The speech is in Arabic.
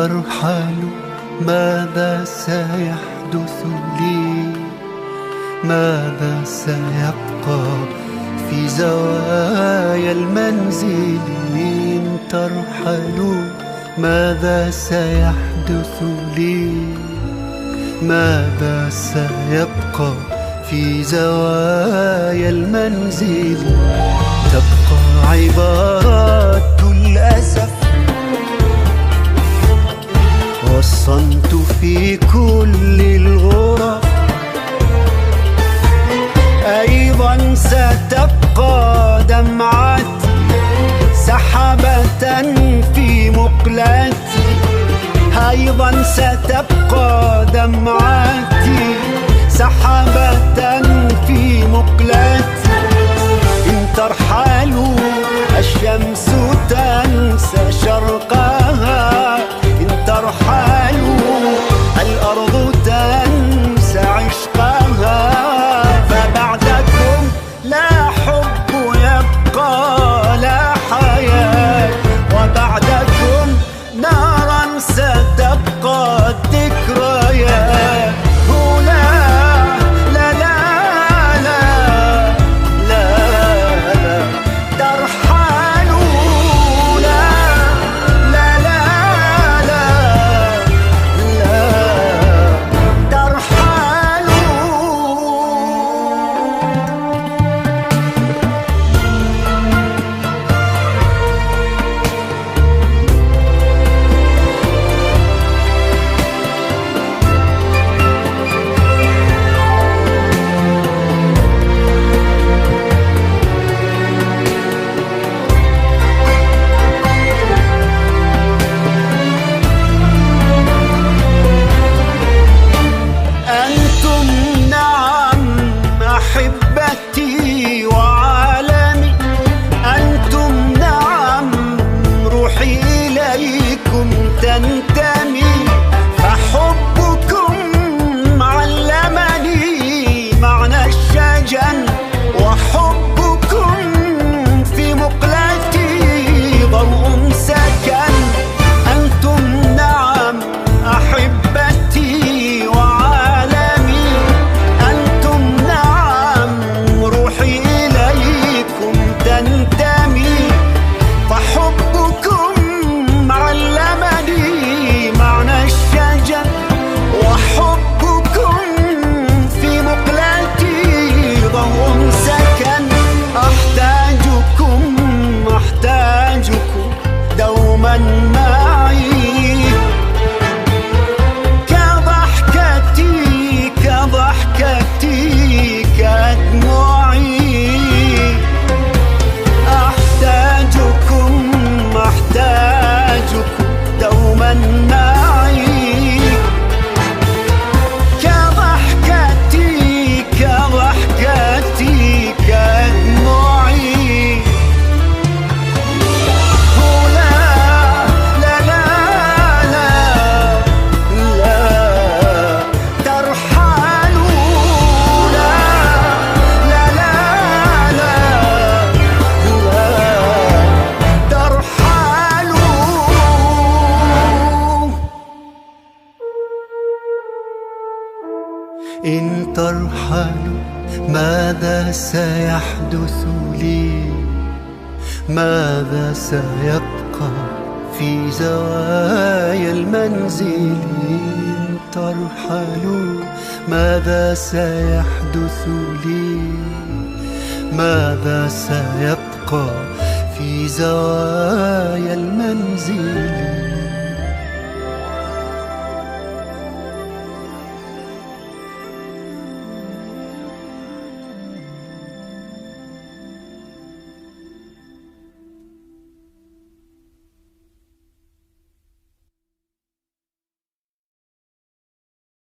ترحل ماذا سيحدث لي؟ ماذا سيبقى في زوايا المنزل؟ إن ترحل ماذا سيحدث لي؟ ماذا سيبقى في زوايا المنزل؟ تبقى عبارات الأسف والصمت في كل الغرف. أيضا ستبقى دمعتي سحابة في مقلتي. أيضا ستبقى دمعتي سحابة في مقلتي. إن ترحلوا الشمس تنسى شرقها. إن ترحلوا الأرض تنسى عشقها. فبعدكم لا حب يبقى لا حياة، وبعدكم نارا ستبقى الذكريات. أحبتي وعالمي، أنتم نعم روحي إليكم تنتمي. فحبكم علمني معنى الشجن، وحبكم في مقلتي ضوء سكن. أنتم نعم أحبتي وعالمي، أنتم نعم روحي إليكم تنتمي. فحبكم علمني معنى الشجن، وحبكم في مقلتي ضوء سكن. أحتاجكم أحتاجكم دوما معي، كضحكتي كضحكتي كدموعي. أحتاجكم أحتاجكم دوما معي، كضحكتي كضحكتي كدموعي. إن ترحلوا ماذا سيحدث لي؟ ماذا سيبقى في زوايا المنزل؟ إن ترحلوا ماذا سيحدث لي؟ ماذا سيبقى في زوايا المنزل؟